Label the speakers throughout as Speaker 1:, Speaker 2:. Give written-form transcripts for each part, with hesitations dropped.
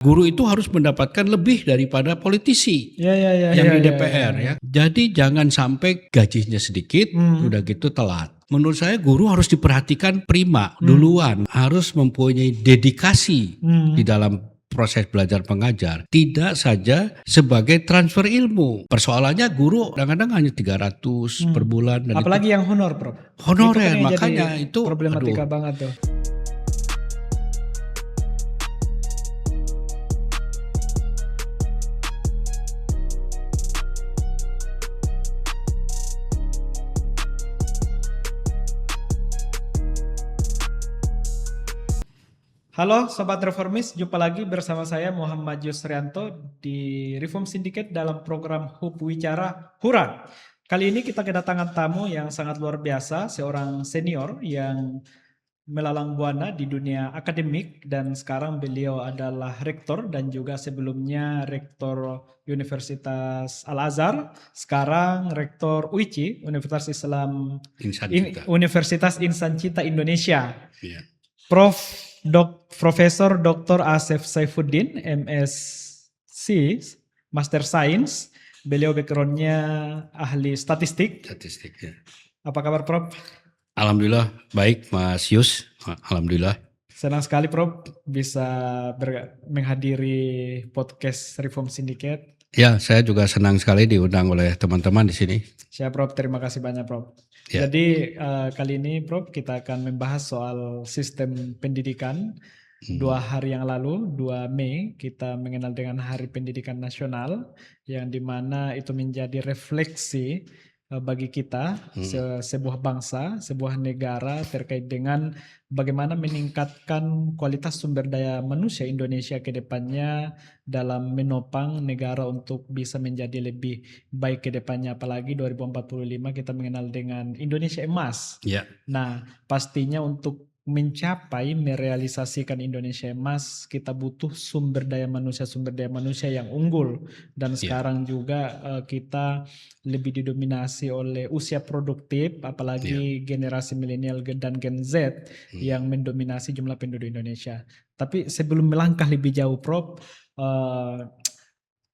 Speaker 1: Guru itu harus mendapatkan lebih daripada politisi
Speaker 2: Ya,
Speaker 1: yang di DPR ya. Jadi jangan sampai gajinya sedikit, udah gitu telat. Menurut saya guru harus diperhatikan prima duluan, harus mempunyai dedikasi di dalam proses belajar mengajar, tidak saja sebagai transfer ilmu. Persoalannya guru kadang-kadang hanya 300 per bulan dan
Speaker 2: Apalagi yang honor, Prof.
Speaker 1: honorer,
Speaker 2: Itu kan yang
Speaker 1: makanya
Speaker 2: jadi
Speaker 1: itu
Speaker 2: problematika banget tuh. Halo Sobat Reformis, jumpa lagi bersama saya Muhammad Yusrianto di Reform Syndicate dalam program Hub Wicara Hura. Kali ini kita kedatangan tamu yang sangat luar biasa, seorang senior yang melalang buana di dunia akademik dan sekarang beliau adalah rektor dan juga sebelumnya rektor Universitas Al-Azhar, sekarang rektor UICI, Universitas Islam Universitas Insan Cita Indonesia.
Speaker 1: Yeah.
Speaker 2: Profesor Dr. Asef Saifuddin, MSc, Master Science. Beliau backgroundnya ahli statistik.
Speaker 1: Ya.
Speaker 2: Apa kabar, Prof?
Speaker 1: Alhamdulillah baik, Mas Yus. Alhamdulillah.
Speaker 2: Senang sekali, Prof, bisa menghadiri podcast Reform Syndicate.
Speaker 1: Ya, saya juga senang sekali diundang oleh teman-teman di sini.
Speaker 2: Siap, Prof. Terima kasih banyak, Prof.
Speaker 1: Ya.
Speaker 2: Jadi kali ini, Prof, kita akan membahas soal sistem pendidikan. 2 hari yang lalu, 2 Mei, kita mengenal dengan Hari Pendidikan Nasional, yang dimana itu menjadi refleksi bagi kita, sebuah bangsa, sebuah negara terkait dengan bagaimana meningkatkan kualitas sumber daya manusia Indonesia ke depannya dalam menopang negara untuk bisa menjadi lebih baik ke depannya. Apalagi 2045 kita mengenal dengan Indonesia Emas.
Speaker 1: Ya.
Speaker 2: Nah, pastinya untuk mencapai merealisasikan Indonesia Emas, kita butuh sumber daya manusia yang unggul. Dan sekarang juga kita lebih didominasi oleh usia produktif, apalagi generasi milenial dan Gen Z yang mendominasi jumlah penduduk Indonesia. Tapi sebelum melangkah lebih jauh, Prof,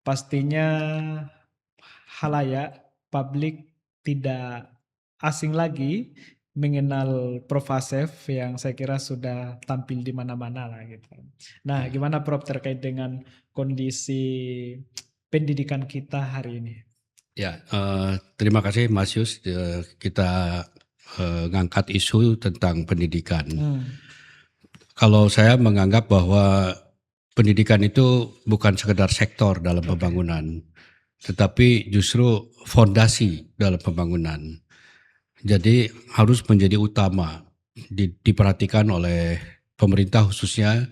Speaker 2: pastinya halayak, publik tidak asing lagi mengenal Prof. Asef yang saya kira sudah tampil di mana-mana lah gitu. Nah, gimana, Prof, terkait dengan kondisi pendidikan kita hari ini?
Speaker 1: Ya, terima kasih Mas Yus. Kita ngangkat isu tentang pendidikan. Kalau saya menganggap bahwa pendidikan itu bukan sekedar sektor dalam pembangunan, tetapi justru fondasi dalam pembangunan. Jadi harus menjadi utama, diperhatikan oleh pemerintah khususnya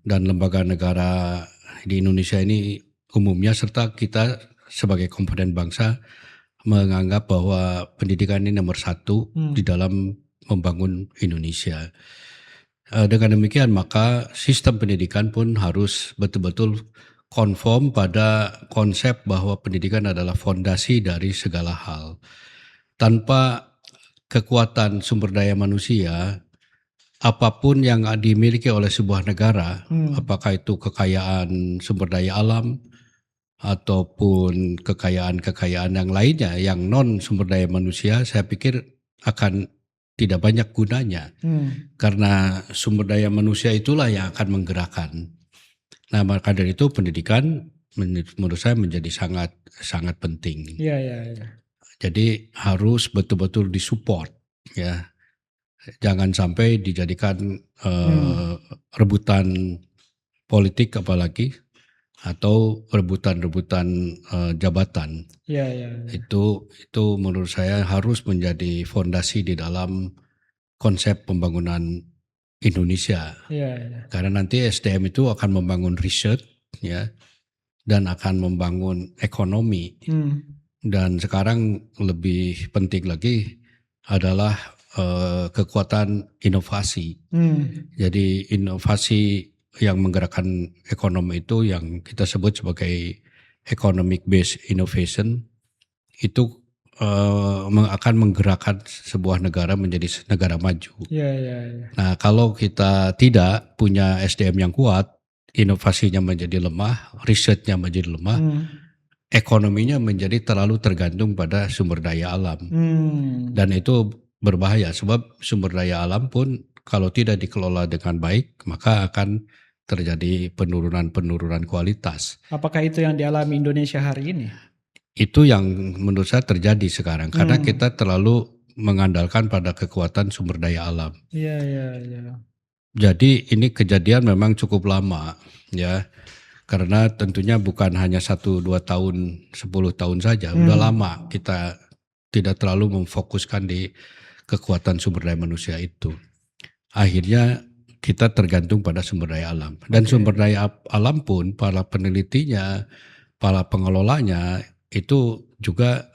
Speaker 1: dan lembaga negara di Indonesia ini umumnya, serta kita sebagai komponen bangsa menganggap bahwa pendidikan ini nomor 1 di dalam membangun Indonesia. Dengan demikian maka sistem pendidikan pun harus betul-betul konform pada konsep bahwa pendidikan adalah fondasi dari segala hal. Tanpa kekuatan sumber daya manusia, apapun yang dimiliki oleh sebuah negara, apakah itu kekayaan sumber daya alam ataupun kekayaan yang lainnya yang non sumber daya manusia, saya pikir akan tidak banyak gunanya. Karena sumber daya manusia itulah yang akan menggerakkan. Nah, maka dari itu pendidikan menurut saya menjadi sangat penting.
Speaker 2: Iya.
Speaker 1: Jadi harus betul-betul disupport, ya. Jangan sampai dijadikan rebutan politik apalagi, atau rebutan jabatan.
Speaker 2: Iya.
Speaker 1: Itu menurut saya harus menjadi fondasi di dalam konsep pembangunan Indonesia.
Speaker 2: Iya.
Speaker 1: Karena nanti SDM itu akan membangun riset, ya, dan akan membangun ekonomi. Dan sekarang lebih penting lagi adalah kekuatan inovasi. Jadi inovasi yang menggerakkan ekonomi itu yang kita sebut sebagai economic based innovation, itu akan menggerakkan sebuah negara menjadi negara maju.
Speaker 2: Iya.
Speaker 1: Nah, kalau kita tidak punya SDM yang kuat, inovasinya menjadi lemah, risetnya menjadi lemah, ekonominya menjadi terlalu tergantung pada sumber daya alam. Dan itu berbahaya sebab sumber daya alam pun kalau tidak dikelola dengan baik maka akan terjadi penurunan kualitas.
Speaker 2: Apakah itu yang dialami Indonesia hari ini?
Speaker 1: Itu yang menurut saya terjadi sekarang karena kita terlalu mengandalkan pada kekuatan sumber daya alam.
Speaker 2: Iya.
Speaker 1: Jadi ini kejadian memang cukup lama ya. Karena tentunya bukan hanya 1-2 tahun, 10 tahun saja. Udah lama kita tidak terlalu memfokuskan di kekuatan sumber daya manusia itu. Akhirnya kita tergantung pada sumber daya alam. Dan sumber daya alam pun para penelitinya, para pengelolanya itu juga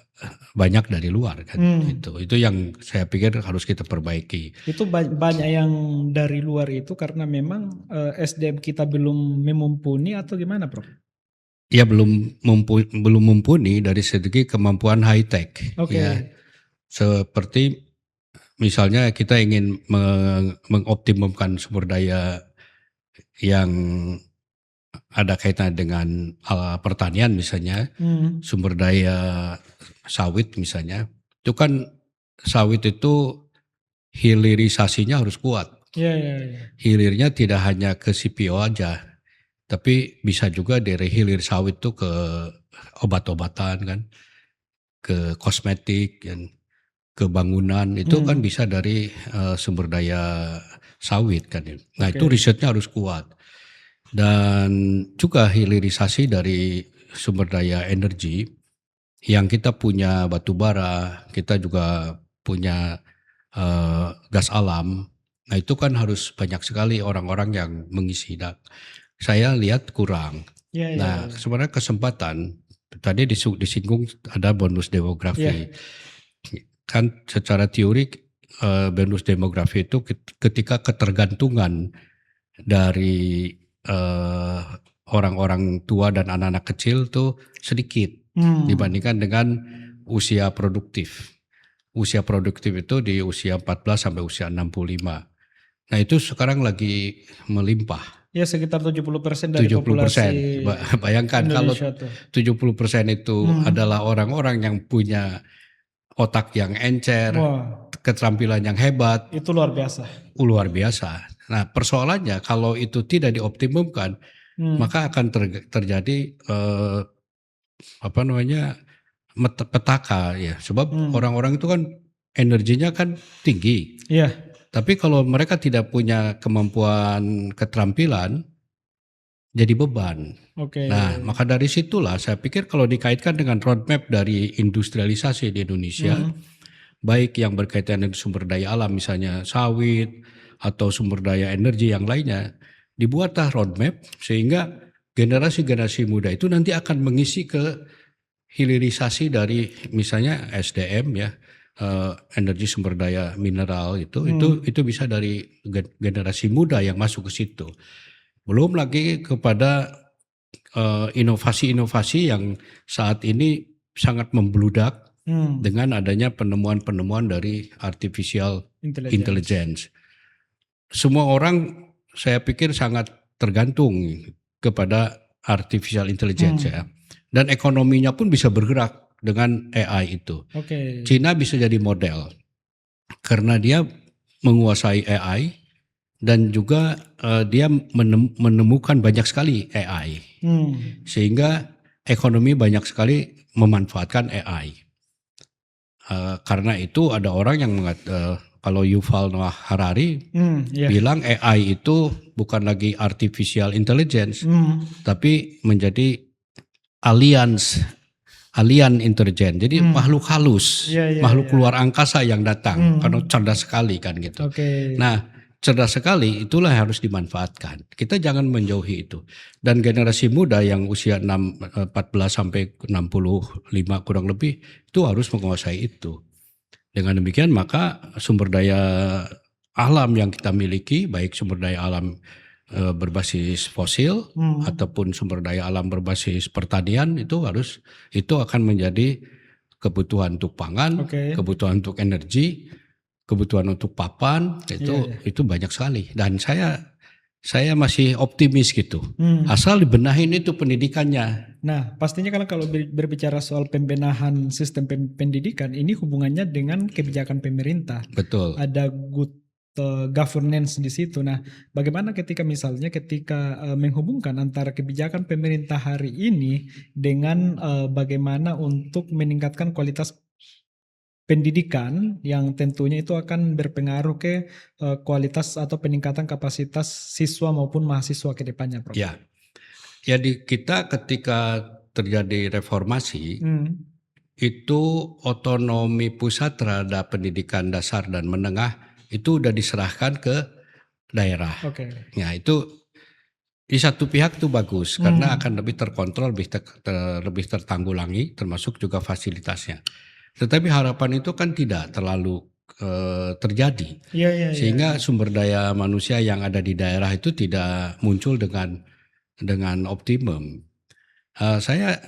Speaker 1: banyak dari luar kan. Itu yang saya pikir harus kita perbaiki.
Speaker 2: Itu banyak yang dari luar itu karena memang SDM kita belum mumpuni atau gimana, Prof?
Speaker 1: Ya belum mumpuni dari segi kemampuan high tech. Ya. Seperti misalnya kita ingin mengoptimumkan sumber daya yang ada kaitan dengan pertanian misalnya, sumber daya sawit misalnya, itu kan sawit itu hilirisasinya harus kuat. Hilirnya tidak hanya ke CPO aja, tapi bisa juga dari hilir sawit itu ke obat-obatan kan, ke kosmetik dan ke bangunan itu kan bisa dari sumber daya sawit kan. Nah itu risetnya harus kuat. Dan juga hilirisasi dari sumber daya energi yang kita punya batu bara, kita juga punya gas alam. Nah itu kan harus banyak sekali orang-orang yang mengisi. Nah, saya lihat kurang. Sebenarnya kesempatan tadi disinggung ada bonus demografi. Kan secara teori bonus demografi itu ketika ketergantungan dari orang-orang tua dan anak-anak kecil tuh sedikit dibandingkan dengan usia produktif. Usia produktif itu di usia 14 sampai usia 65. Nah itu sekarang lagi melimpah.
Speaker 2: Ya sekitar 70% dari 70%. Populasi
Speaker 1: Bayangkan
Speaker 2: Indonesia
Speaker 1: kalau 70% itu adalah orang-orang yang punya otak yang encer, keterampilan yang hebat.
Speaker 2: Itu luar biasa.
Speaker 1: Luar biasa. Nah persoalannya kalau itu tidak dioptimumkan, maka akan terjadi petaka ya. Sebab orang-orang itu kan energinya kan tinggi. Tapi kalau mereka tidak punya kemampuan keterampilan, jadi beban. Nah maka dari situlah saya pikir kalau dikaitkan dengan roadmap dari industrialisasi di Indonesia, baik yang berkaitan dengan sumber daya alam misalnya sawit atau sumber daya energi yang lainnya, dibuatlah roadmap sehingga generasi-generasi muda itu nanti akan mengisi ke hilirisasi dari misalnya SDM ya, energi sumber daya mineral itu bisa dari generasi muda yang masuk ke situ. Belum lagi kepada inovasi-inovasi yang saat ini sangat membludak dengan adanya penemuan-penemuan dari artificial intelligence. Semua orang saya pikir sangat tergantung kepada artificial intelligence ya. Dan ekonominya pun bisa bergerak dengan AI itu. Cina bisa jadi model karena dia menguasai AI dan juga dia menemukan banyak sekali AI. Sehingga ekonomi banyak sekali memanfaatkan AI. Karena itu ada orang yang kalau Yuval Noah Harari bilang AI itu bukan lagi artificial intelligence, tapi menjadi alien intelijen. Jadi makhluk halus, makhluk luar angkasa yang datang karena cerdas sekali kan gitu. Nah, cerdas sekali itulah yang harus dimanfaatkan. Kita jangan menjauhi itu. Dan generasi muda yang usia 14 sampai 65 kurang lebih itu harus menguasai itu. Dengan demikian maka sumber daya alam yang kita miliki, baik sumber daya alam berbasis fosil ataupun sumber daya alam berbasis pertanian itu akan menjadi kebutuhan untuk pangan, kebutuhan untuk energi, kebutuhan untuk papan itu banyak sekali. Dan saya saya masih optimis gitu. Asal dibenahin itu pendidikannya.
Speaker 2: Nah, pastinya kalau berbicara soal pembenahan sistem pendidikan, ini hubungannya dengan kebijakan pemerintah.
Speaker 1: Betul.
Speaker 2: Ada good governance di situ. Nah, bagaimana ketika menghubungkan antara kebijakan pemerintah hari ini dengan bagaimana untuk meningkatkan kualitas pendidikan yang tentunya itu akan berpengaruh ke kualitas atau peningkatan kapasitas siswa maupun mahasiswa ke depannya, Prof.
Speaker 1: Ya. Ya kita ketika terjadi reformasi itu otonomi pusat terhadap pendidikan dasar dan menengah itu udah diserahkan ke daerah. Ya itu di satu pihak itu bagus karena akan lebih terkontrol, lebih tertanggulangi, termasuk juga fasilitasnya. Tetapi harapan itu kan tidak terlalu terjadi, sehingga sumber daya manusia yang ada di daerah itu tidak muncul dengan optimum. Saya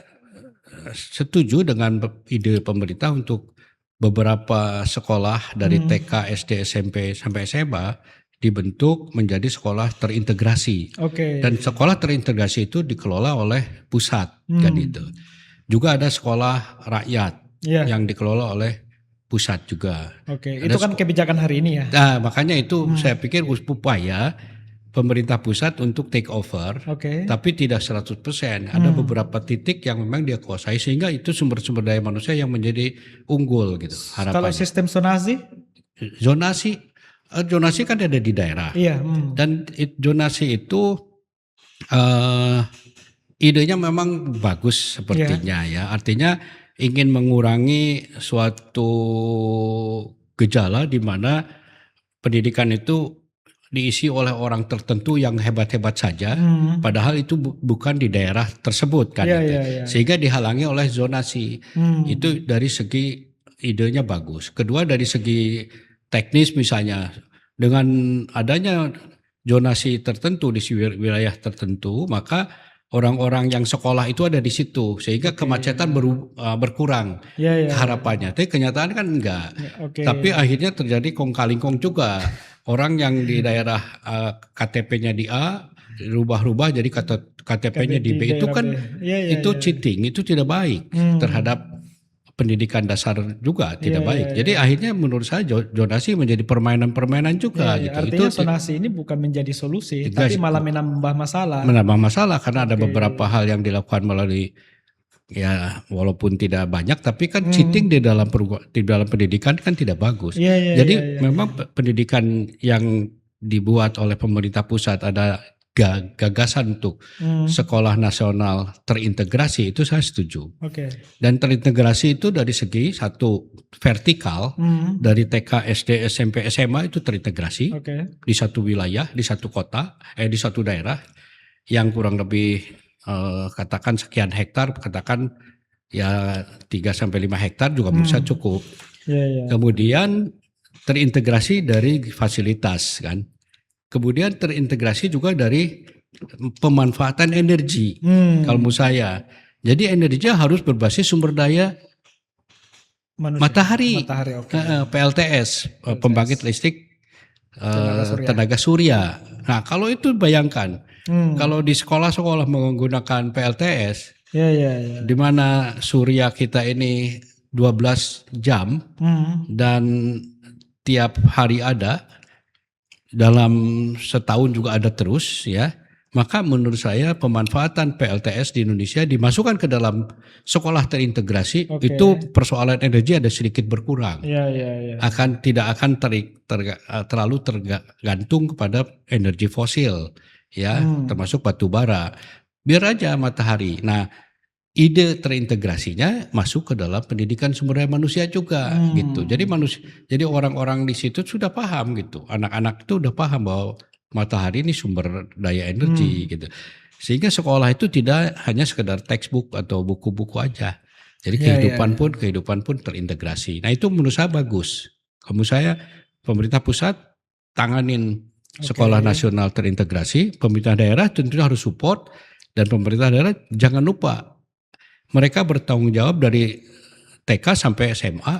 Speaker 1: setuju dengan ide pemerintah untuk beberapa sekolah dari TK, SD, SMP sampai SMA dibentuk menjadi sekolah terintegrasi. Dan sekolah terintegrasi itu dikelola oleh pusat kan itu. Juga ada sekolah rakyat yang dikelola oleh pusat juga.
Speaker 2: Itu kan kebijakan hari ini ya.
Speaker 1: Nah, makanya itu saya pikir upaya pemerintah pusat untuk take over, tapi tidak 100%. Ada beberapa titik yang memang dia kuasai sehingga itu sumber-sumber daya manusia yang menjadi unggul gitu harapannya.
Speaker 2: Kalau sistem zonasi?
Speaker 1: Zonasi kan ada di daerah. Dan zonasi itu idenya memang bagus sepertinya ya. Artinya ingin mengurangi suatu gejala di mana pendidikan itu diisi oleh orang tertentu yang hebat-hebat saja, padahal itu bukan di daerah tersebut kan. Sehingga dihalangi oleh zonasi. Itu dari segi idenya bagus. Kedua dari segi teknis misalnya, dengan adanya zonasi tertentu di wilayah tertentu, maka orang-orang yang sekolah itu ada di situ sehingga kemacetan berkurang harapannya. Tapi kenyataan kan enggak. Tapi akhirnya terjadi kong-kali-kong juga. Orang yang di daerah KTP-nya di A rubah-rubah jadi KTP-nya di B. Itu kan itu cheating, itu tidak baik terhadap pendidikan dasar juga tidak baik. Jadi akhirnya menurut saya zonasi menjadi permainan-permainan juga gitu.
Speaker 2: Artinya zonasi ini bukan menjadi solusi, tapi malah menambah masalah.
Speaker 1: Menambah masalah karena ada beberapa hal yang dilakukan melalui walaupun tidak banyak, tapi kan cheating di dalam pendidikan kan tidak bagus. Jadi memang pendidikan yang dibuat oleh pemerintah pusat ada gagasan untuk sekolah nasional terintegrasi, itu saya setuju. Dan terintegrasi itu dari segi satu vertikal, dari TK, SD, SMP, SMA itu terintegrasi di satu wilayah, di satu kota, di satu daerah yang kurang lebih katakan sekian hektar, katakan ya 3-5 hektar juga bisa cukup. Kemudian terintegrasi dari fasilitas kan. Kemudian terintegrasi juga dari pemanfaatan energi. Kalau menurut saya, jadi energinya harus berbasis sumber daya matahari, PLTS, pembangkit listrik tenaga surya. Nah kalau itu bayangkan, kalau di sekolah-sekolah menggunakan PLTS, di mana surya kita ini 12 jam dan tiap hari ada, dalam setahun juga ada terus ya, maka menurut saya pemanfaatan PLTS di Indonesia dimasukkan ke dalam sekolah terintegrasi, itu persoalan energi ada sedikit berkurang. Tidak akan terlalu tergantung kepada energi fosil ya, termasuk batu bara. Biar aja matahari. Nah, ide terintegrasinya masuk ke dalam pendidikan sumber daya manusia juga gitu. Jadi orang-orang di situ sudah paham gitu. Anak-anak itu udah paham bahwa matahari ini sumber daya energi gitu. Sehingga sekolah itu tidak hanya sekedar textbook atau buku-buku aja. Jadi kehidupan pun terintegrasi. Nah, itu menurut saya bagus. Menurut saya pemerintah pusat tanganin sekolah nasional terintegrasi, pemerintah daerah tentunya harus support, dan pemerintah daerah jangan lupa mereka bertanggung jawab dari TK sampai SMA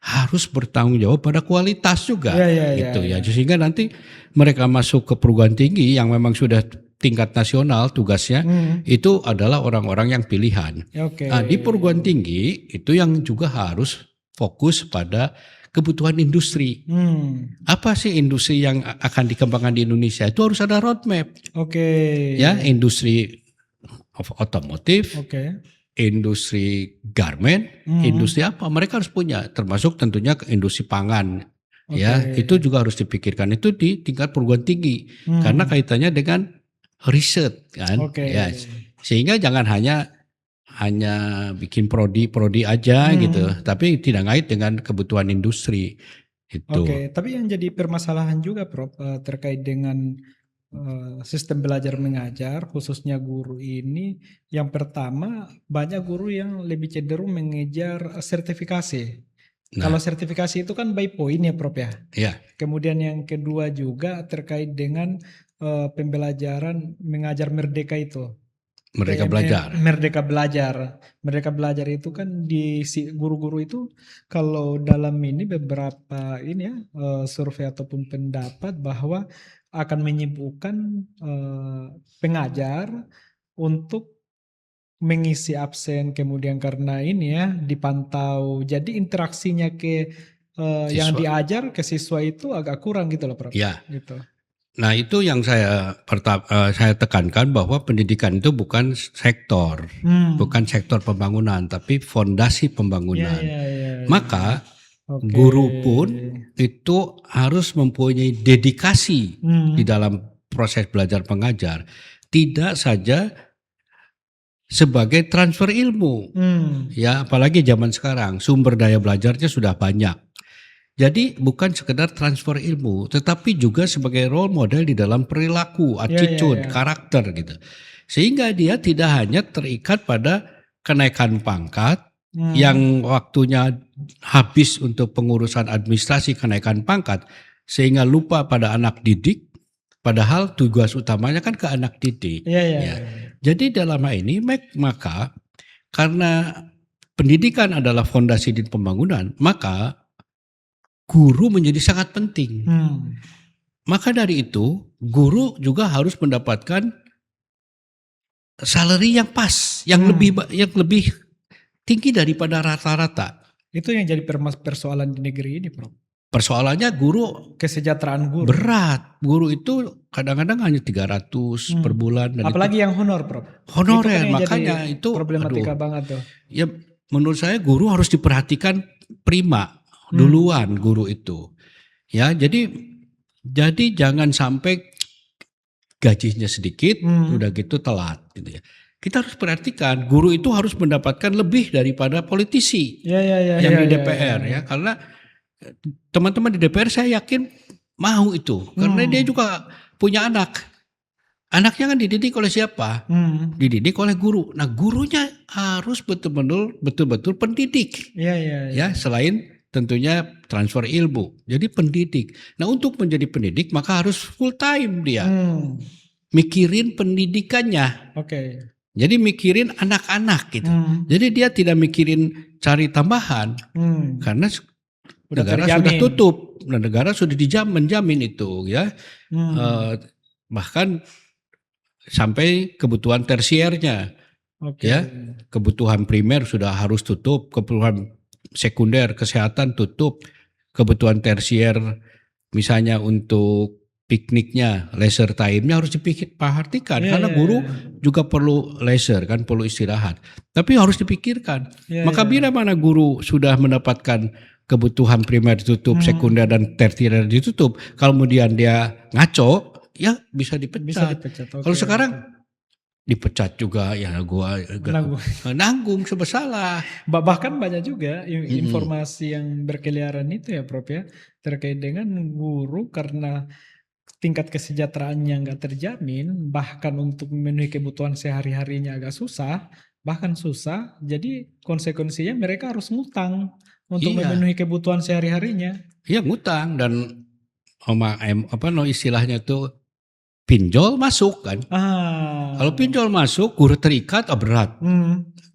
Speaker 1: harus bertanggung jawab pada kualitas juga gitu
Speaker 2: ya.
Speaker 1: Sehingga nanti mereka masuk ke perguruan tinggi yang memang sudah tingkat nasional tugasnya itu adalah orang-orang yang pilihan.
Speaker 2: Oke.
Speaker 1: Nah, di perguruan tinggi itu yang juga harus fokus pada kebutuhan industri. Apa sih industri yang akan dikembangkan di Indonesia? Itu harus ada roadmap.
Speaker 2: Oke.
Speaker 1: Ya, industri otomotif, industri garment, industri apa? Mereka harus punya, termasuk tentunya ke industri pangan. Ya, itu juga harus dipikirkan itu di tingkat perguruan tinggi karena kaitannya dengan riset kan. Ya, sehingga jangan hanya bikin prodi aja gitu, tapi tidak ngait dengan kebutuhan industri itu.
Speaker 2: Tapi yang jadi permasalahan juga Prof terkait dengan sistem belajar mengajar khususnya guru ini, yang pertama banyak guru yang lebih cenderung mengejar sertifikasi. Kalau sertifikasi itu kan by point ya Prof ya. Kemudian yang kedua juga terkait dengan pembelajaran mengajar merdeka itu.
Speaker 1: Merdeka belajar.
Speaker 2: Merdeka belajar itu kan di si guru-guru itu kalau dalam ini beberapa ini ya survei ataupun pendapat bahwa akan menyibukkan pengajar untuk mengisi absen, kemudian karena ini ya dipantau, jadi interaksinya ke yang diajar ke siswa itu agak kurang gitu loh Prof.
Speaker 1: Ya.
Speaker 2: Gitu.
Speaker 1: Nah itu yang saya tekankan bahwa pendidikan itu bukan sektor, bukan sektor pembangunan, tapi fondasi pembangunan. Maka guru pun itu harus mempunyai dedikasi di dalam proses belajar mengajar, tidak saja sebagai transfer ilmu. Ya, apalagi zaman sekarang sumber daya belajarnya sudah banyak. Jadi bukan sekedar transfer ilmu, tetapi juga sebagai role model di dalam perilaku, attitude, karakter gitu. Sehingga dia tidak hanya terikat pada kenaikan pangkat yang waktunya habis untuk pengurusan administrasi kenaikan pangkat, sehingga lupa pada anak didik, padahal tugas utamanya kan ke anak didik. Jadi dalam hal ini maka karena pendidikan adalah fondasi di pembangunan, maka guru menjadi sangat penting. Maka dari itu, guru juga harus mendapatkan salary yang pas, yang lebih tinggi daripada rata-rata.
Speaker 2: Itu yang jadi persoalan di negeri ini, Prof.
Speaker 1: Persoalannya guru,
Speaker 2: kesejahteraan guru.
Speaker 1: Berat. Guru itu kadang-kadang hanya 300 per bulan. Dan
Speaker 2: apalagi yang honor, Prof.
Speaker 1: Honorer, makanya itu
Speaker 2: problematika banget tuh.
Speaker 1: Ya menurut saya guru harus diperhatikan prima. Duluan guru itu, ya jadi jangan sampai gajinya sedikit, udah gitu telat, gitu ya. Kita harus perhatikan guru itu harus mendapatkan lebih daripada politisi yang di DPR ya, karena teman-teman di DPR saya yakin mau itu, karena dia juga punya anak. Anaknya kan dididik oleh siapa? Dididik oleh guru. Nah gurunya harus betul-betul pendidik, ya selain tentunya transfer ilmu, jadi pendidik. Nah untuk menjadi pendidik maka harus full time dia, mikirin pendidikannya. Jadi mikirin anak-anak gitu. Jadi dia tidak mikirin cari tambahan, karena negara sudah tutup, negara sudah menjamin itu ya. Bahkan sampai kebutuhan tersiernya, ya kebutuhan primer sudah harus tutup, kebutuhan sekunder kesehatan tutup, kebutuhan tersier misalnya untuk pikniknya, leisure time-nya harus diperhatikan karena guru juga perlu leisure kan, perlu istirahat. Tapi harus dipikirkan. Maka bila mana guru sudah mendapatkan kebutuhan primer ditutup, sekunder dan tersier ditutup, kemudian dia ngaco, ya bisa dipecat. Kalau sekarang dipecat juga ya gua nanggung sebesalah.
Speaker 2: Bahkan banyak juga informasi yang berkeliaran itu ya Prof ya, terkait dengan guru karena tingkat kesejahteraannya nggak terjamin, bahkan untuk memenuhi kebutuhan sehari-harinya agak susah, bahkan susah, jadi konsekuensinya mereka harus ngutang untuk memenuhi kebutuhan sehari-harinya.
Speaker 1: Iya ngutang, dan istilahnya tuh pinjol masuk kan. Kalau pinjol masuk, guru terikat berat.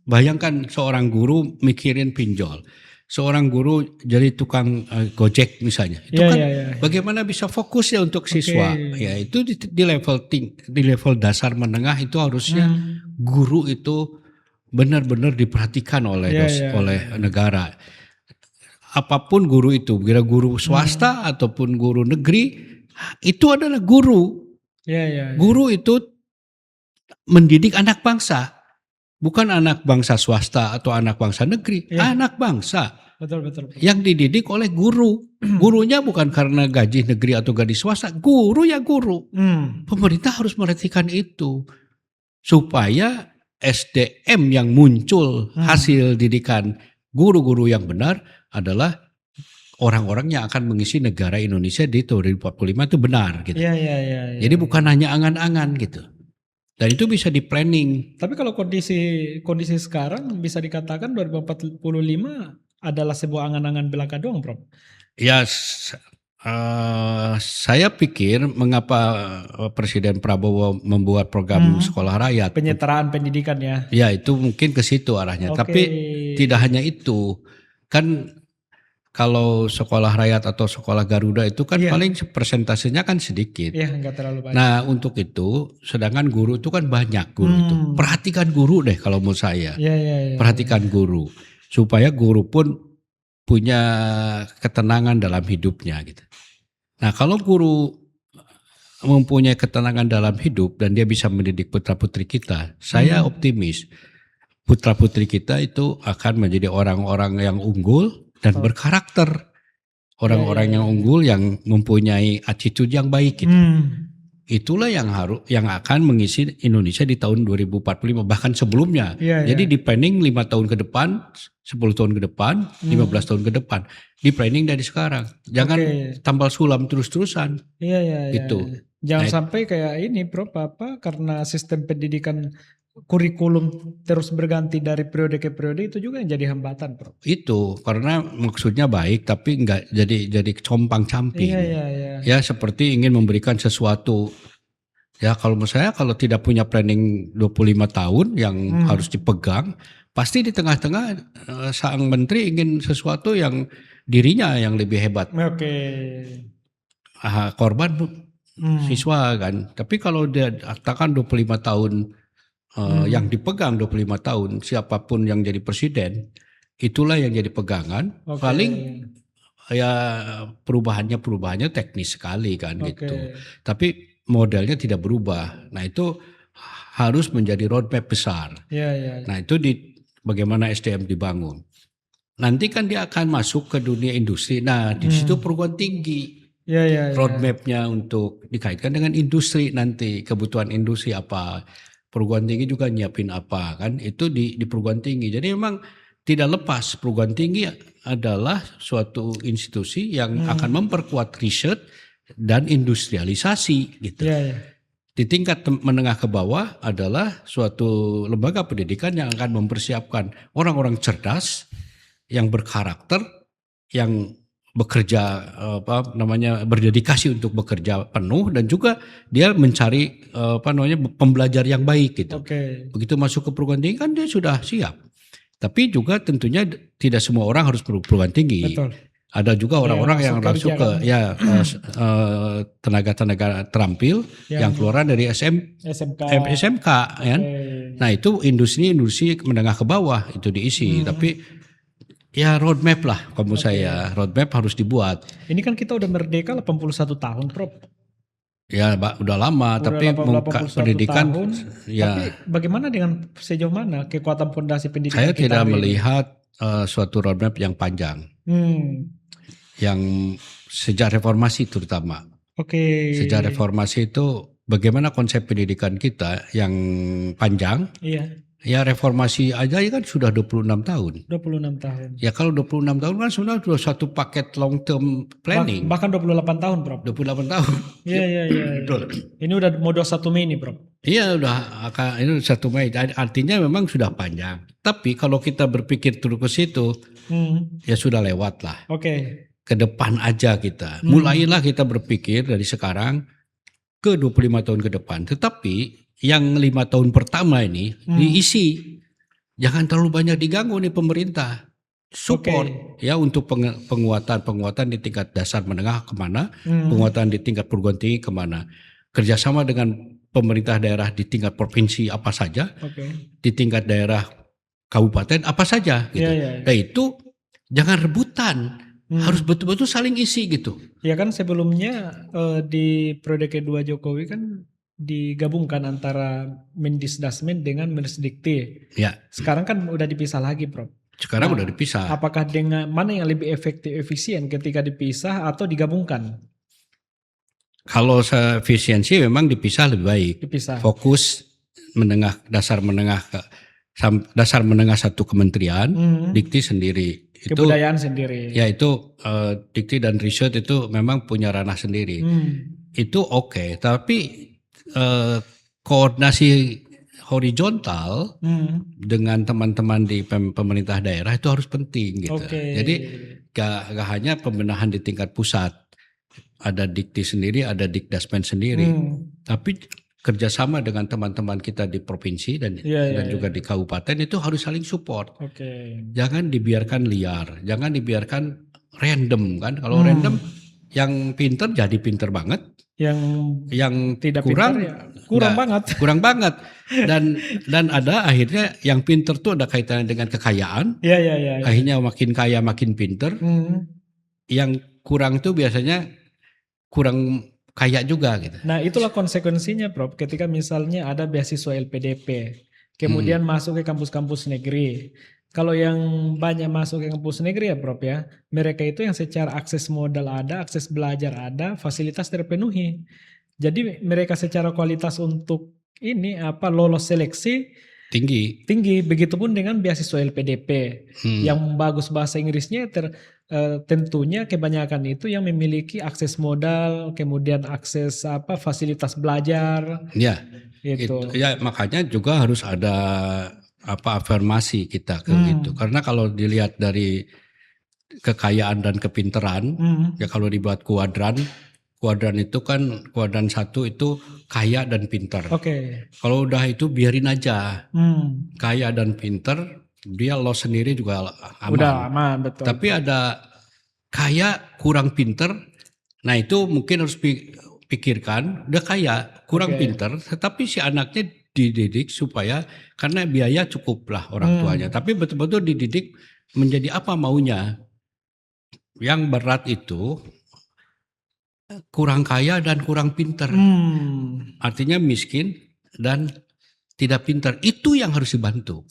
Speaker 1: Bayangkan seorang guru mikirin pinjol. seorang guru jadi tukang Gojek misalnya. Itu
Speaker 2: Iya,
Speaker 1: kan
Speaker 2: iya, iya.
Speaker 1: bagaimana bisa fokus ya untuk siswa.
Speaker 2: Oke.
Speaker 1: Ya itu di level dasar menengah itu harusnya guru itu benar-benar diperhatikan oleh
Speaker 2: Iya, iya,
Speaker 1: oleh
Speaker 2: iya.
Speaker 1: negara. Apapun guru itu, bila guru swasta ataupun guru negeri, itu adalah guru.
Speaker 2: Iya, iya, iya.
Speaker 1: Guru itu mendidik anak bangsa, bukan anak bangsa swasta atau anak bangsa negeri,
Speaker 2: Iya.
Speaker 1: anak bangsa
Speaker 2: Betul, betul, betul.
Speaker 1: yang dididik oleh guru. Gurunya bukan karena gaji negeri atau gaji swasta, guru ya guru. Pemerintah harus merhatikan itu supaya SDM yang muncul hasil didikan guru-guru yang benar adalah orang-orang yang akan mengisi negara Indonesia di 2045 itu benar gitu.
Speaker 2: Iya, iya, iya, iya.
Speaker 1: Jadi bukan hanya angan-angan gitu. Dan itu bisa di planning.
Speaker 2: Tapi kalau kondisi sekarang bisa dikatakan 2045 adalah sebuah angan-angan belaka doang, Prof.
Speaker 1: Ya, saya pikir mengapa Presiden Prabowo membuat program sekolah rakyat.
Speaker 2: Penyetaraan pendidikan ya.
Speaker 1: Ya, itu mungkin ke situ arahnya.
Speaker 2: Oke.
Speaker 1: Tapi tidak hanya itu. Kan kalau sekolah rakyat atau sekolah Garuda itu kan paling persentasenya kan sedikit.
Speaker 2: Iya, nggak terlalu banyak.
Speaker 1: Nah, untuk itu, sedangkan guru itu kan banyak guru itu. Perhatikan guru deh kalau menurut saya.
Speaker 2: Iya, iya, iya.
Speaker 1: Perhatikan guru. Supaya guru pun punya ketenangan dalam hidupnya gitu. Nah, kalau guru mempunyai ketenangan dalam hidup dan dia bisa mendidik putra-putri kita, saya optimis putra-putri kita itu akan menjadi orang-orang yang unggul dan berkarakter. Orang-orang yang unggul yang mempunyai attitude yang baik gitu. Itulah yang akan mengisi Indonesia di tahun 2045 bahkan sebelumnya. Jadi di planning 5 tahun ke depan, 10 tahun ke depan, 15 tahun ke depan. Di planning dari sekarang. Jangan tambal sulam terus-terusan.
Speaker 2: Iya.
Speaker 1: Itu.
Speaker 2: Jangan sampai kayak ini, Prof, karena sistem pendidikan kurikulum terus berganti dari periode ke periode itu juga yang jadi hambatan, Prof.
Speaker 1: Itu karena maksudnya baik tapi enggak jadi compang-camping.
Speaker 2: Iya.
Speaker 1: Ya seperti ingin memberikan sesuatu. Ya kalau menurut saya kalau tidak punya planning 25 tahun yang harus dipegang, pasti di tengah-tengah sang menteri ingin sesuatu yang dirinya yang lebih hebat.
Speaker 2: Oke.
Speaker 1: Korban siswa kan. Tapi kalau dia katakan 25 tahun yang dipegang 25 tahun, siapapun yang jadi presiden, itulah yang jadi pegangan. Paling ya perubahannya teknis sekali kan gitu. Tapi modelnya tidak berubah. Nah itu harus menjadi roadmap besar. Nah itu bagaimana SDM dibangun. Nanti kan dia akan masuk ke dunia industri. Nah di situ perguruan tinggi. Roadmapnya untuk dikaitkan dengan industri nanti. Kebutuhan industri apa. Perguruan tinggi juga nyiapin apa kan. Itu di perguruan tinggi. Jadi memang tidak lepas perguruan tinggi adalah suatu institusi yang akan memperkuat riset dan industrialisasi gitu. Di tingkat menengah ke bawah adalah suatu lembaga pendidikan yang akan mempersiapkan orang-orang cerdas yang berkarakter, yang bekerja berdedikasi untuk bekerja penuh dan juga dia mencari pembelajar yang baik gitu. Begitu masuk ke perguruan tinggi kan dia sudah siap. Tapi juga tentunya tidak semua orang harus perguruan tinggi.
Speaker 2: Betul.
Speaker 1: Ada juga orang-orang yang langsung ke tenaga-tenaga terampil yang keluaran dari SMK kan. Nah itu industri menengah ke bawah itu diisi. Tapi ya roadmap lah kalau saya. Roadmap harus dibuat.
Speaker 2: Ini kan kita udah merdeka 81 tahun, Prof.
Speaker 1: Ya udah lama, tapi pendidikan
Speaker 2: tahun,
Speaker 1: ya.
Speaker 2: Tapi bagaimana dengan sejauh mana kekuatan fondasi pendidikan
Speaker 1: saya
Speaker 2: kita
Speaker 1: tidak melihat suatu roadmap yang panjang. Yang sejak reformasi terutama. Sejak reformasi itu bagaimana konsep pendidikan kita yang panjang. Ya reformasi aja kan sudah 26 tahun.
Speaker 2: 26 tahun.
Speaker 1: Ya kalau 26 tahun kan sudah satu paket long term planning.
Speaker 2: Bahkan 28 tahun, Prof.
Speaker 1: 28 tahun.
Speaker 2: Iya. Ini udah mau 21 Mei nih, Prof.
Speaker 1: Iya ini 1 Mei. Artinya memang sudah panjang. Tapi kalau kita berpikir terus ke situ, ya sudah lewat lah. Ke depan aja kita. Mulailah kita berpikir dari sekarang ke 25 tahun ke depan. Tetapi yang 5 tahun pertama ini diisi. Jangan terlalu banyak diganggu nih pemerintah. support ya untuk penguatan di tingkat dasar menengah kemana, penguatan di tingkat perguruan tinggi kemana, kerjasama dengan pemerintah daerah di tingkat provinsi apa saja, di tingkat daerah kabupaten apa saja gitu. Nah itu jangan rebutan, harus betul-betul saling isi gitu.
Speaker 2: Ya kan sebelumnya di periode kedua Jokowi kan digabungkan antara Mendisdasmen dengan Mendisdikti.
Speaker 1: Ya.
Speaker 2: Sekarang kan udah dipisah lagi, Prof.
Speaker 1: Sekarang udah dipisah.
Speaker 2: Apakah dengan mana yang lebih efektif efisien ketika dipisah atau digabungkan?
Speaker 1: Kalau efisiensi memang dipisah lebih baik.
Speaker 2: Dipisah.
Speaker 1: Fokus dasar menengah satu kementerian, Dikti sendiri.
Speaker 2: Kebudayaan sendiri.
Speaker 1: Ya itu Dikti dan Riset itu memang punya ranah sendiri. Itu oke, tapi koordinasi horizontal dengan teman-teman di pemerintah daerah itu harus penting gitu. Jadi gak hanya pembenahan di tingkat pusat, ada Dikti sendiri, ada Dikdasmen sendiri, tapi kerjasama dengan teman-teman kita di provinsi dan juga di kabupaten itu harus saling support. Jangan dibiarkan liar, jangan dibiarkan random kan. Kalau random, yang pinter jadi pinter banget, yang tidak kurang kurang banget dan ada akhirnya yang pinter tuh ada kaitannya dengan kekayaan. Akhirnya makin kaya makin pinter. Yang kurang tuh biasanya kurang kaya juga gitu.
Speaker 2: Nah itulah konsekuensinya, Prof, ketika misalnya ada beasiswa LPDP kemudian masuk ke kampus-kampus negeri. Kalau yang banyak masuk ke kampus negeri ya, Prof, ya, mereka itu yang secara akses modal ada, akses belajar ada, fasilitas terpenuhi. Jadi mereka secara kualitas untuk lolos seleksi tinggi. Begitupun dengan beasiswa LPDP yang bagus bahasa Inggrisnya tentunya kebanyakan itu yang memiliki akses modal, kemudian akses fasilitas belajar.
Speaker 1: Ya, itu. Ya makanya juga harus ada afirmasi kita ke gitu. Karena kalau dilihat dari kekayaan dan kepinteran, ya kalau dibuat kuadran itu kan kuadran 1 itu kaya dan pinter. Kalau udah itu biarin aja. Kaya dan pinter, dia loss sendiri juga aman.
Speaker 2: Udah aman, betul.
Speaker 1: Tapi ada kaya kurang pinter, nah itu mungkin harus pikirkan, udah kaya kurang pinter, tetapi si anaknya dididik supaya, karena biaya cukuplah orang tuanya, tapi betul-betul dididik menjadi apa maunya. Yang berat itu kurang kaya dan kurang pinter, artinya miskin dan tidak pintar, itu yang harus dibantu.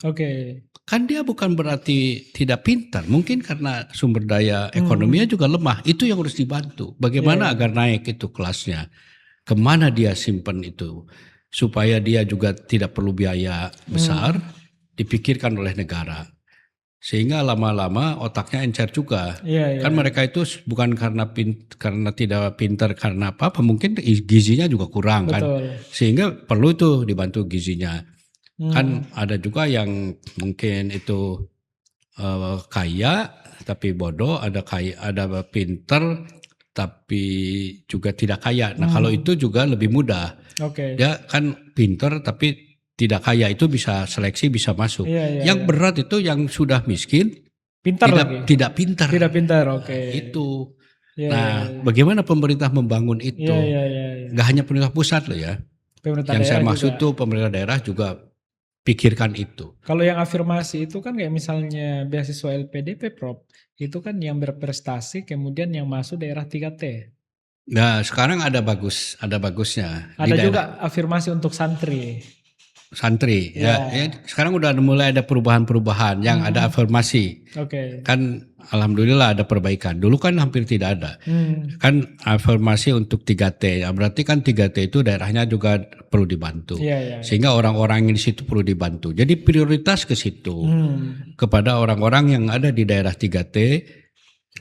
Speaker 1: Kan dia bukan berarti tidak pintar, mungkin karena sumber daya ekonominya juga lemah, itu yang harus dibantu. Bagaimana agar naik itu kelasnya, kemana dia simpan itu, supaya dia juga tidak perlu biaya besar, dipikirkan oleh negara. Sehingga lama-lama otaknya encer juga. Kan mereka itu bukan karena tidak pintar karena apa, mungkin gizinya juga kurang. Betul. Kan. Sehingga perlu itu dibantu gizinya. Kan ada juga yang mungkin itu kaya tapi bodoh, ada pintar tapi juga tidak kaya. Nah kalau itu juga lebih mudah. Dia kan pintar tapi tidak kaya, itu bisa seleksi, bisa masuk. Yang berat itu yang sudah miskin, tidak pintar. Itu. Bagaimana pemerintah membangun itu? Gak hanya pemerintah pusat loh ya. Yang saya maksud tuh pemerintah daerah juga pikirkan itu.
Speaker 2: Kalau yang afirmasi itu kan kayak misalnya beasiswa LPDP, Prof, itu kan yang berprestasi kemudian yang masuk daerah 3T.
Speaker 1: Nah sekarang ada bagusnya.
Speaker 2: Ada juga afirmasi untuk santri.
Speaker 1: Ya, sekarang udah mulai ada perubahan-perubahan yang ada afirmasi. Kan alhamdulillah ada perbaikan. Dulu kan hampir tidak ada. Kan afirmasi untuk 3T. Berarti kan 3T itu daerahnya juga perlu dibantu. Sehingga orang-orang di situ perlu dibantu. Jadi prioritas ke situ. Kepada orang-orang yang ada di daerah 3T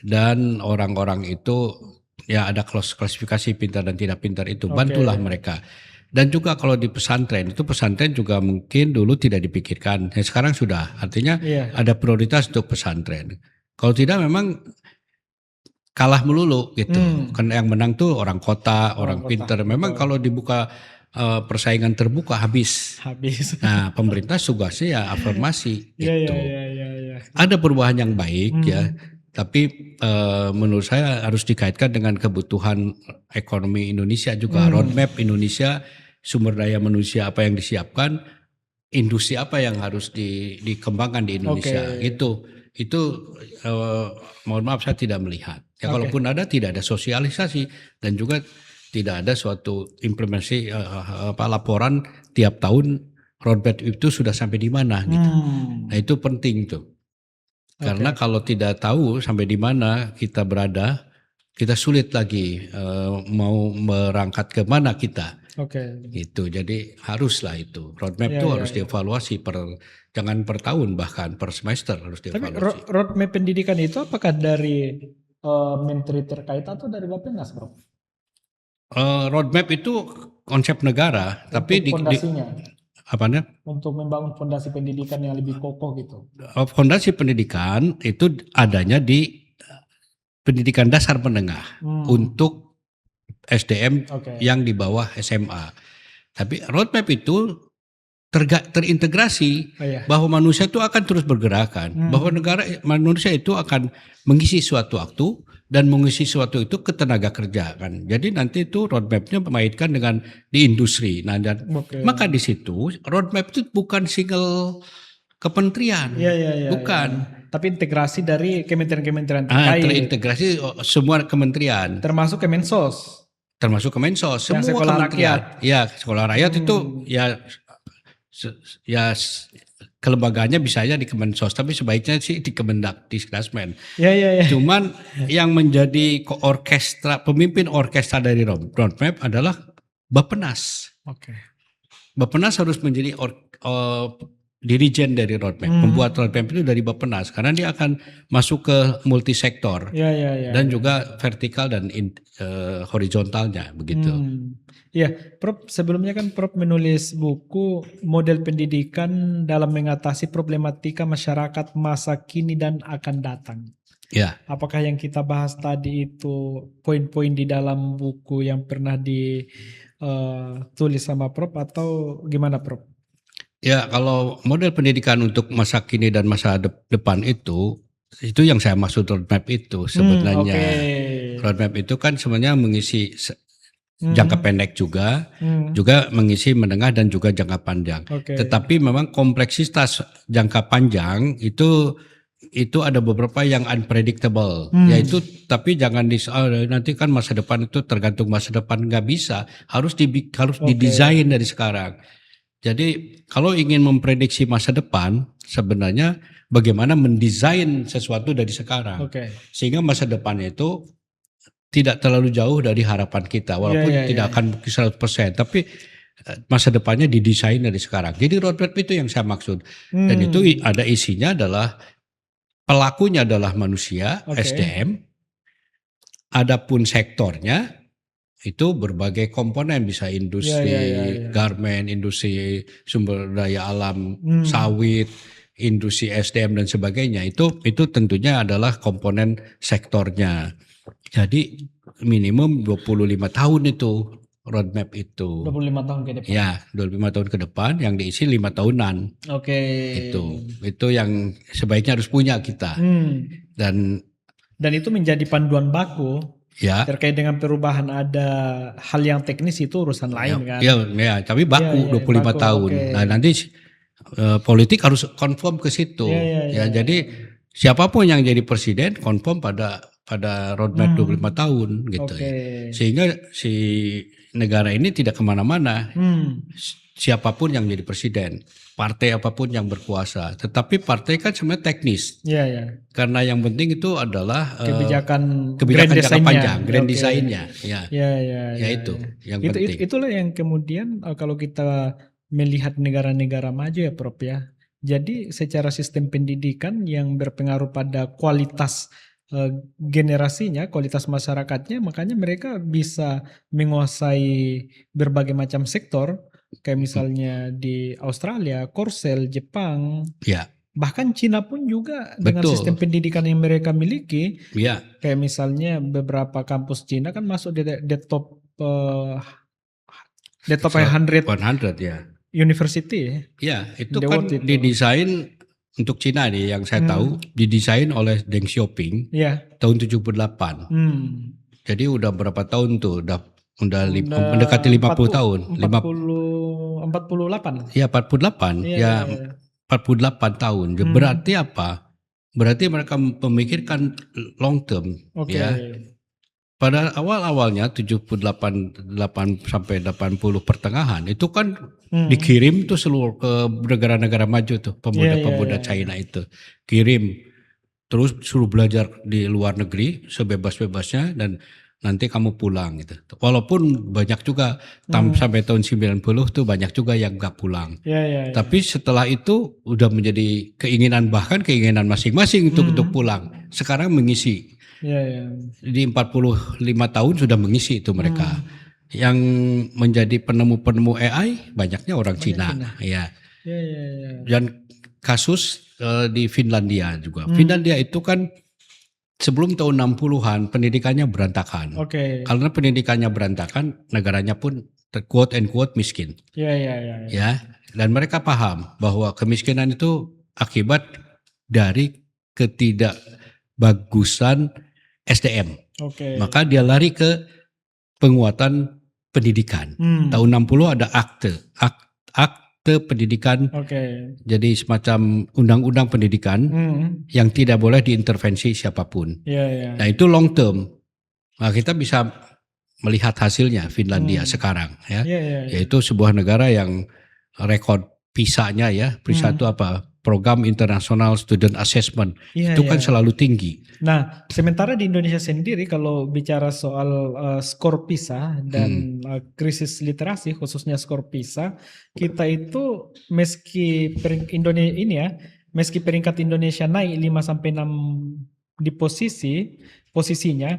Speaker 1: dan orang-orang itu ya ada klasifikasi pintar dan tidak pintar itu. Bantulah mereka. Dan juga kalau di pesantren juga mungkin dulu tidak dipikirkan, sekarang sudah, artinya ada prioritas untuk pesantren. Kalau tidak memang kalah melulu gitu, kan yang menang tuh orang kota, orang pintar. Memang kalau dibuka persaingan terbuka habis. Nah pemerintah tugasnya ya afirmasi gitu. ada perubahan yang baik ya,
Speaker 2: Hmm.
Speaker 1: tapi menurut saya harus dikaitkan dengan kebutuhan ekonomi Indonesia juga, roadmap Indonesia, sumber daya manusia apa yang disiapkan, industri apa yang harus dikembangkan di Indonesia.
Speaker 2: Oke.
Speaker 1: Itu mohon maaf saya tidak melihat. Ya
Speaker 2: Oke.
Speaker 1: kalaupun ada, tidak ada sosialisasi dan juga tidak ada suatu implementasi laporan tiap tahun roadmap itu sudah sampai di mana gitu. Nah itu penting tuh. Karena
Speaker 2: Oke.
Speaker 1: kalau tidak tahu sampai di mana kita berada, kita sulit lagi mau berangkat ke mana kita.
Speaker 2: Oke.
Speaker 1: Gitu. Jadi haruslah itu. Roadmap
Speaker 2: Ya,
Speaker 1: itu
Speaker 2: ya,
Speaker 1: harus
Speaker 2: ya.
Speaker 1: dievaluasi jangan per tahun, bahkan per semester harus
Speaker 2: Tapi
Speaker 1: dievaluasi.
Speaker 2: roadmap pendidikan itu apakah dari menteri terkait atau dari Bappenas, Bro?
Speaker 1: Roadmap itu konsep negara, tapi
Speaker 2: Untuk fondasinya,
Speaker 1: apanya?
Speaker 2: untuk membangun fondasi pendidikan yang lebih kokoh gitu.
Speaker 1: Fondasi pendidikan itu adanya di pendidikan dasar menengah untuk SDM
Speaker 2: Oke.
Speaker 1: yang di bawah SMA. Tapi roadmap itu terintegrasi
Speaker 2: Oh, iya.
Speaker 1: bahwa manusia itu akan terus bergerakan, bahwa manusia itu akan mengisi suatu waktu dan mengisi suatu itu ke tenaga kerja kan. Jadi nanti itu roadmapnya memainkan dengan di industri. Nah dan
Speaker 2: Oke.
Speaker 1: maka di situ roadmap itu bukan single kementerian,
Speaker 2: Iya.
Speaker 1: bukan.
Speaker 2: Tapi integrasi dari kementerian-kementerian terkait,
Speaker 1: Terintegrasi semua kementerian.
Speaker 2: termasuk Kemensos.
Speaker 1: Termasuk Kemensos,
Speaker 2: Yang
Speaker 1: semua
Speaker 2: sekolah
Speaker 1: kementerian.
Speaker 2: rakyat.
Speaker 1: Ya, sekolah rakyat itu kelembagaannya bisa aja di Kemensos, tapi sebaiknya sih di Kemendikbudrismen.
Speaker 2: Ya.
Speaker 1: Cuman yang menjadi pemimpin orkestra dari roadmap adalah Bappenas.
Speaker 2: Oke.
Speaker 1: Bappenas harus menjadi dirijen dari roadmap, membuat roadmap itu dari Bappenas karena dia akan masuk ke multisektor
Speaker 2: Ya.
Speaker 1: dan juga vertikal dan horizontalnya begitu.
Speaker 2: Iya, Prof, sebelumnya kan Prof menulis buku model pendidikan dalam mengatasi problematika masyarakat masa kini dan akan datang.
Speaker 1: Ya.
Speaker 2: Apakah yang kita bahas tadi itu poin-poin di dalam buku yang pernah ditulis sama Prof atau gimana, Prof?
Speaker 1: Ya, kalau model pendidikan untuk masa kini dan masa depan itu yang saya maksud roadmap itu sebenarnya. Roadmap itu kan sebenarnya mengisi jangka pendek juga mengisi menengah dan juga jangka panjang. Tetapi memang kompleksitas jangka panjang itu ada beberapa yang unpredictable, yaitu tapi jangan nanti kan masa depan itu tergantung masa depan, nggak bisa, harus didesain dari sekarang. Jadi kalau ingin memprediksi masa depan, sebenarnya bagaimana mendesain sesuatu dari sekarang, sehingga masa depannya itu tidak terlalu jauh dari harapan kita, walaupun tidak akan 100%, tapi masa depannya didesain dari sekarang. Jadi roadmap itu yang saya maksud, dan itu ada isinya adalah pelakunya adalah manusia, SDM, adapun sektornya itu berbagai komponen, bisa industri garment, industri sumber daya alam, sawit, industri SDM dan sebagainya. Itu tentunya adalah komponen sektornya. Jadi minimum 25 tahun itu roadmap itu.
Speaker 2: 25 tahun ke depan.
Speaker 1: Ya, 25 tahun ke depan yang diisi 5 tahunan. Itu yang sebaiknya harus punya kita. Dan
Speaker 2: itu menjadi panduan baku. Ya. Terkait dengan perubahan ada hal yang teknis itu urusan lain kan.
Speaker 1: Ya, tapi baku 25 tahun. Nah, nanti politik harus konform ke situ. Jadi siapapun yang jadi presiden konform pada roadmap 25 tahun gitu ya. Sehingga si negara ini tidak kemana-mana. Siapapun yang jadi presiden, partai apapun yang berkuasa, tetapi partai kan sebenarnya teknis. Karena yang penting itu adalah kebijakan jangka panjang, grand design-nya. Itu yang penting.
Speaker 2: Itulah yang kemudian kalau kita melihat negara-negara maju ya Prof ya. Jadi secara sistem pendidikan yang berpengaruh pada kualitas generasinya, kualitas masyarakatnya, makanya mereka bisa menguasai berbagai macam sektor. Kayak misalnya di Australia, Korsel, Jepang, bahkan Cina pun juga dengan sistem pendidikan yang mereka miliki. Kayak misalnya beberapa kampus Cina kan masuk di top 100
Speaker 1: ya.
Speaker 2: university.
Speaker 1: Ya, itu kan didesain untuk Cina nih yang saya tahu didesain oleh Deng Xiaoping
Speaker 2: Iya.
Speaker 1: tahun 78. Jadi udah berapa tahun tuh? Udah mendekati 50 tahun.
Speaker 2: 48.
Speaker 1: Ya 48.
Speaker 2: Iya,
Speaker 1: Ya
Speaker 2: iya, iya.
Speaker 1: 48 tahun. Berarti apa? Berarti mereka memikirkan long term
Speaker 2: Oke.
Speaker 1: ya. Pada awal-awalnya 78 sampai 80 pertengahan itu kan dikirim tuh seluruh ke negara-negara maju tuh pemuda-pemuda China itu. Kirim terus suruh belajar di luar negeri sebebas-bebasnya dan nanti kamu pulang gitu. Walaupun banyak juga sampai tahun 90 tuh banyak juga yang gak pulang. Tapi setelah itu udah menjadi keinginan masing-masing untuk pulang. Sekarang mengisi. Di 45 tahun sudah mengisi itu mereka. Yang menjadi penemu-penemu AI banyaknya orang Cina. Ya. Dan kasus di Finlandia juga. Finlandia itu kan sebelum tahun 60-an pendidikannya berantakan. Karena pendidikannya berantakan, negaranya pun quote and quote miskin. Ya. Dan mereka paham bahwa kemiskinan itu akibat dari ketidakbagusan SDM. Maka dia lari ke penguatan pendidikan. Tahun 60 ada akte pendidikan. Jadi semacam undang-undang pendidikan yang tidak boleh diintervensi siapapun. Nah itu long term. Nah, kita bisa melihat hasilnya Finlandia sekarang ya. Yaitu sebuah negara yang rekor PISA-nya ya. PISA itu apa? Program International Student Assessment itu kan selalu tinggi.
Speaker 2: Nah, sementara di Indonesia sendiri kalau bicara soal skor PISA dan krisis literasi khususnya skor PISA, kita itu meski peringkat Indonesia naik 5 sampai 6 di posisinya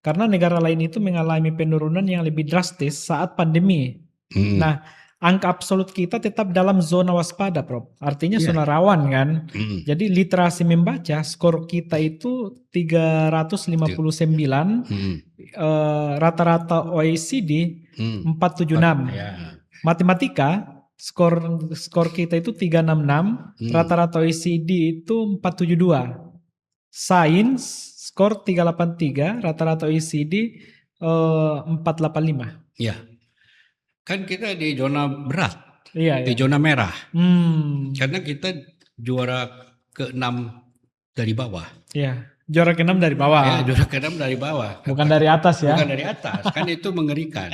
Speaker 2: karena negara lain itu mengalami penurunan yang lebih drastis saat pandemi. Nah, angka absolut kita tetap dalam zona waspada, Prof. Artinya zona rawan kan. Jadi literasi membaca skor kita itu 359, rata-rata OECD 476. Matematika skor kita itu 366, rata-rata OECD itu 472. Sains skor 383, rata-rata OECD 485.
Speaker 1: Ya. Kan kita di zona berat,
Speaker 2: di
Speaker 1: zona merah. Karena kita juara ke-6 dari bawah.
Speaker 2: Juara ke-6 dari bawah.
Speaker 1: Juara ke-6 dari bawah.
Speaker 2: Bukan dari atas ya.
Speaker 1: Bukan dari atas, kan itu mengerikan.